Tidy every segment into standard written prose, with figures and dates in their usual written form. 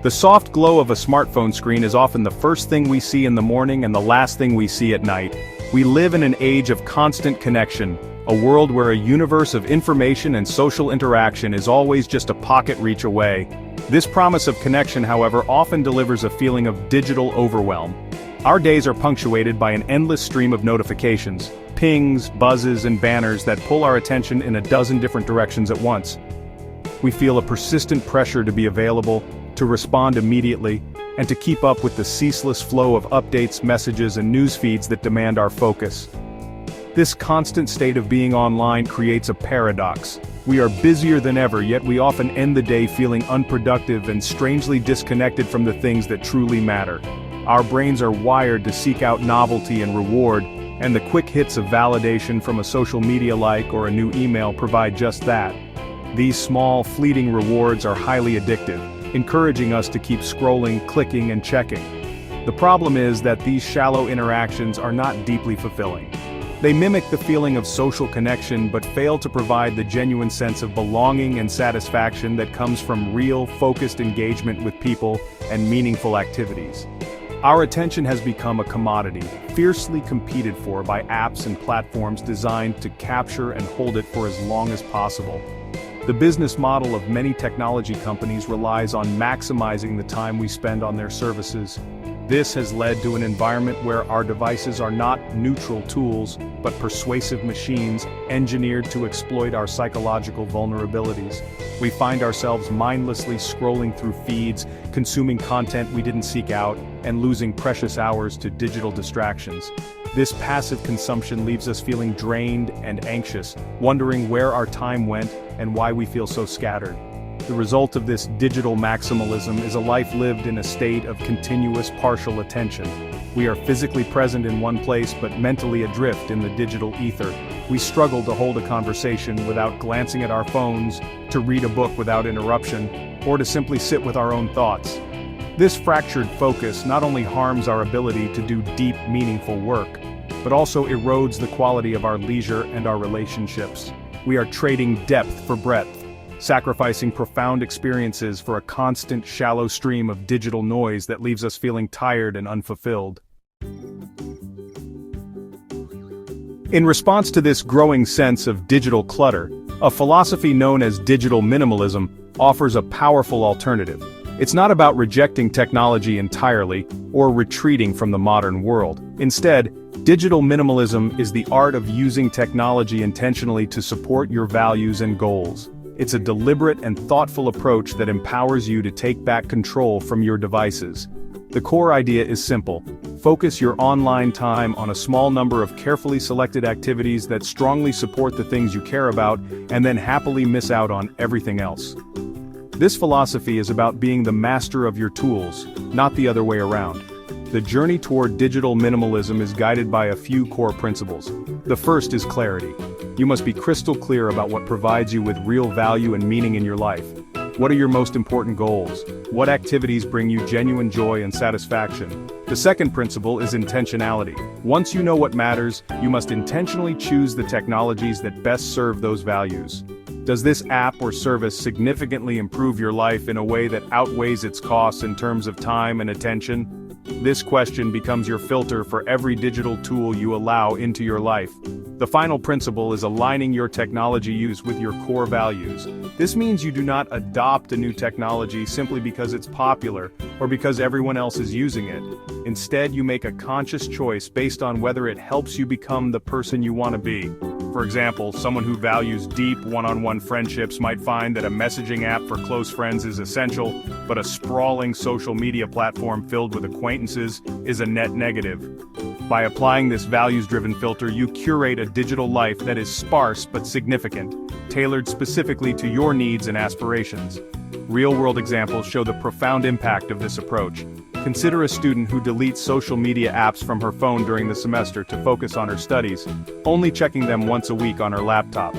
The soft glow of a smartphone screen is often the first thing we see in the morning and the last thing we see at night. We live in an age of constant connection, a world where a universe of information and social interaction is always just a pocket reach away. This promise of connection, however, often delivers a feeling of digital overwhelm. Our days are punctuated by an endless stream of notifications, pings, buzzes, and banners that pull our attention in a dozen different directions at once. We feel a persistent pressure to be available, to respond immediately, and to keep up with the ceaseless flow of updates, messages, and news feeds that demand our focus. This constant state of being online creates a paradox. We are busier than ever, yet we often end the day feeling unproductive and strangely disconnected from the things that truly matter. Our brains are wired to seek out novelty and reward, and the quick hits of validation from a social media like or a new email provide just that. These small, fleeting rewards are highly addictive, encouraging us to keep scrolling, clicking, and checking. The problem is that these shallow interactions are not deeply fulfilling. They mimic the feeling of social connection but fail to provide the genuine sense of belonging and satisfaction that comes from real, focused engagement with people and meaningful activities. Our attention has become a commodity, fiercely competed for by apps and platforms designed to capture and hold it for as long as possible. The business model of many technology companies relies on maximizing the time we spend on their services. This has led to an environment where our devices are not neutral tools, but persuasive machines engineered to exploit our psychological vulnerabilities. We find ourselves mindlessly scrolling through feeds, consuming content we didn't seek out, and losing precious hours to digital distractions. This passive consumption leaves us feeling drained and anxious, wondering where our time went and why we feel so scattered. The result of this digital maximalism is a life lived in a state of continuous partial attention. We are physically present in one place but mentally adrift in the digital ether. We struggle to hold a conversation without glancing at our phones, to read a book without interruption, or to simply sit with our own thoughts. This fractured focus not only harms our ability to do deep, meaningful work, but also erodes the quality of our leisure and our relationships. We are trading depth for breadth, sacrificing profound experiences for a constant, shallow stream of digital noise that leaves us feeling tired and unfulfilled. In response to this growing sense of digital clutter, a philosophy known as digital minimalism offers a powerful alternative. It's not about rejecting technology entirely or retreating from the modern world. Instead, digital minimalism is the art of using technology intentionally to support your values and goals. It's a deliberate and thoughtful approach that empowers you to take back control from your devices. The core idea is simple. Focus your online time on a small number of carefully selected activities that strongly support the things you care about, and then happily miss out on everything else. This philosophy is about being the master of your tools, not the other way around. The journey toward digital minimalism is guided by a few core principles. The first is clarity. You must be crystal clear about what provides you with real value and meaning in your life. What are your most important goals? What activities bring you genuine joy and satisfaction? The second principle is intentionality. Once you know what matters, you must intentionally choose the technologies that best serve those values. Does this app or service significantly improve your life in a way that outweighs its costs in terms of time and attention? This question becomes your filter for every digital tool you allow into your life. The final principle is aligning your technology use with your core values. This means you do not adopt a new technology simply because it's popular or because everyone else is using it. Instead, you make a conscious choice based on whether it helps you become the person you want to be. For example, someone who values deep one-on-one friendships might find that a messaging app for close friends is essential, but a sprawling social media platform filled with acquaintances is a net negative. By applying this values-driven filter, you curate a digital life that is sparse but significant, tailored specifically to your needs and aspirations. Real-world examples show the profound impact of this approach. Consider a student who deletes social media apps from her phone during the semester to focus on her studies, only checking them once a week on her laptop.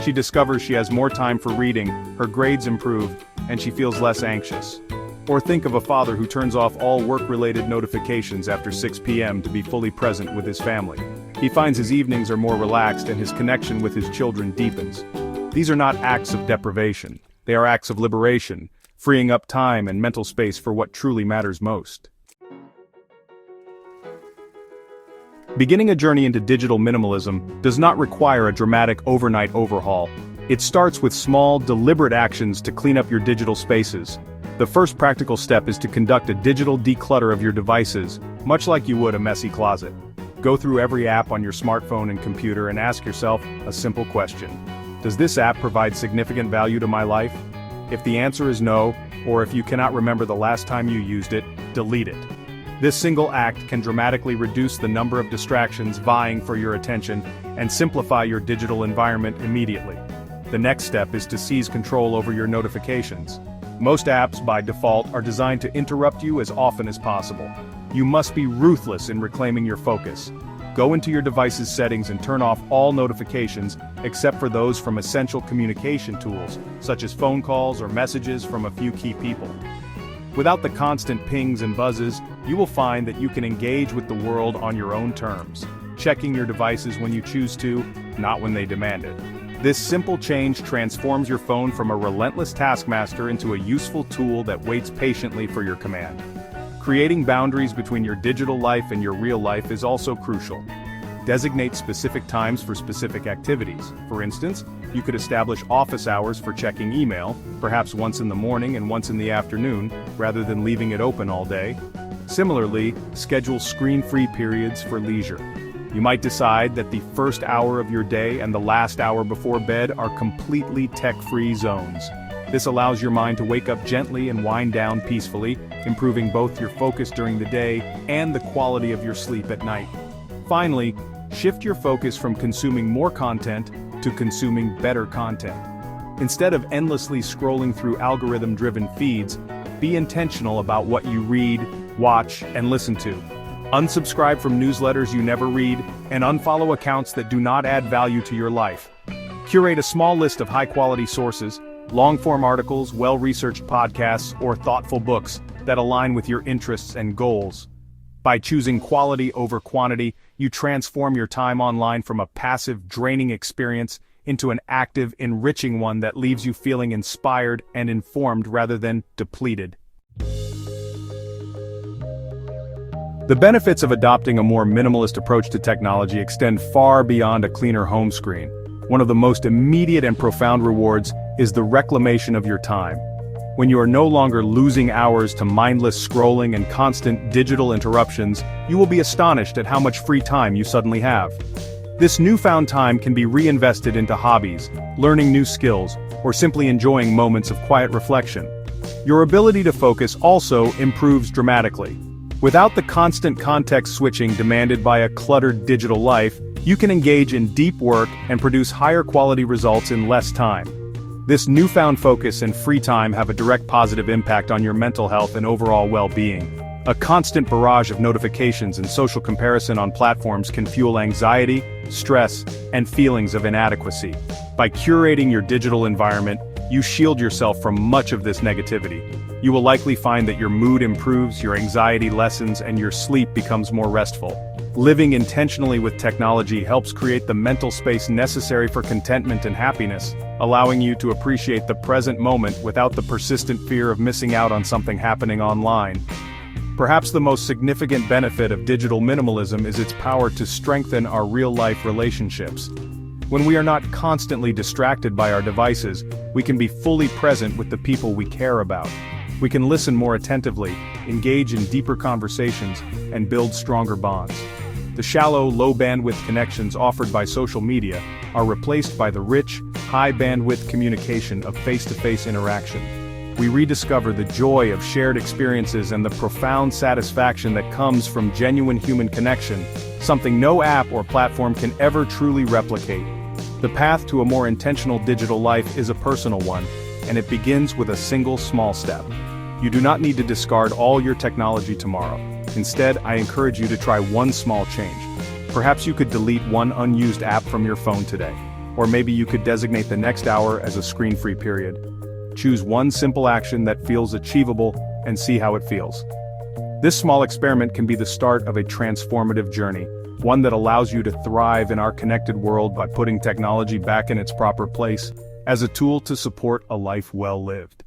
She discovers she has more time for reading, her grades improve, and she feels less anxious. Or think of a father who turns off all work-related notifications after 6 p.m. to be fully present with his family. He finds his evenings are more relaxed and his connection with his children deepens. These are not acts of deprivation. They are acts of liberation, freeing up time and mental space for what truly matters most. Beginning a journey into digital minimalism does not require a dramatic overnight overhaul. It starts with small, deliberate actions to clean up your digital spaces. The first practical step is to conduct a digital declutter of your devices, much like you would a messy closet. Go through every app on your smartphone and computer and ask yourself a simple question. Does this app provide significant value to my life? If the answer is no, or if you cannot remember the last time you used it, delete it. This single act can dramatically reduce the number of distractions vying for your attention and simplify your digital environment immediately. The next step is to seize control over your notifications. Most apps, by default, are designed to interrupt you as often as possible. You must be ruthless in reclaiming your focus. Go into your device's settings and turn off all notifications except for those from essential communication tools, such as phone calls or messages from a few key people. Without the constant pings and buzzes, you will find that you can engage with the world on your own terms, checking your devices when you choose to, not when they demand it. This simple change transforms your phone from a relentless taskmaster into a useful tool that waits patiently for your command. Creating boundaries between your digital life and your real life is also crucial. Designate specific times for specific activities. For instance, you could establish office hours for checking email, perhaps once in the morning and once in the afternoon, rather than leaving it open all day. Similarly, schedule screen-free periods for leisure. You might decide that the first hour of your day and the last hour before bed are completely tech-free zones. This allows your mind to wake up gently and wind down peacefully, improving both your focus during the day and the quality of your sleep at night. Finally, shift your focus from consuming more content to consuming better content. Instead of endlessly scrolling through algorithm-driven feeds, be intentional about what you read, watch, and listen to. Unsubscribe from newsletters you never read, and unfollow accounts that do not add value to your life. Curate a small list of high-quality sources, long-form articles, well-researched podcasts, or thoughtful books that align with your interests and goals. By choosing quality over quantity, you transform your time online from a passive, draining experience into an active, enriching one that leaves you feeling inspired and informed rather than depleted. The benefits of adopting a more minimalist approach to technology extend far beyond a cleaner home screen. One of the most immediate and profound rewards is the reclamation of your time. When you are no longer losing hours to mindless scrolling and constant digital interruptions, you will be astonished at how much free time you suddenly have. This newfound time can be reinvested into hobbies, learning new skills, or simply enjoying moments of quiet reflection. Your ability to focus also improves dramatically. Without the constant context switching demanded by a cluttered digital life, you can engage in deep work and produce higher quality results in less time. This newfound focus and free time have a direct positive impact on your mental health and overall well-being. A constant barrage of notifications and social comparison on platforms can fuel anxiety, stress, and feelings of inadequacy. By curating your digital environment, you shield yourself from much of this negativity. You will likely find that your mood improves, your anxiety lessens, and your sleep becomes more restful. Living intentionally with technology helps create the mental space necessary for contentment and happiness, allowing you to appreciate the present moment without the persistent fear of missing out on something happening online. Perhaps the most significant benefit of digital minimalism is its power to strengthen our real-life relationships. When we are not constantly distracted by our devices, we can be fully present with the people we care about. We can listen more attentively, engage in deeper conversations, and build stronger bonds. The shallow, low-bandwidth connections offered by social media are replaced by the rich, high-bandwidth communication of face-to-face interaction. We rediscover the joy of shared experiences and the profound satisfaction that comes from genuine human connection, something no app or platform can ever truly replicate. The path to a more intentional digital life is a personal one, and it begins with a single small step. You do not need to discard all your technology tomorrow. Instead, I encourage you to try one small change. Perhaps you could delete one unused app from your phone today. Or maybe you could designate the next hour as a screen-free period. Choose one simple action that feels achievable and see how it feels. This small experiment can be the start of a transformative journey, one that allows you to thrive in our connected world by putting technology back in its proper place, as a tool to support a life well lived.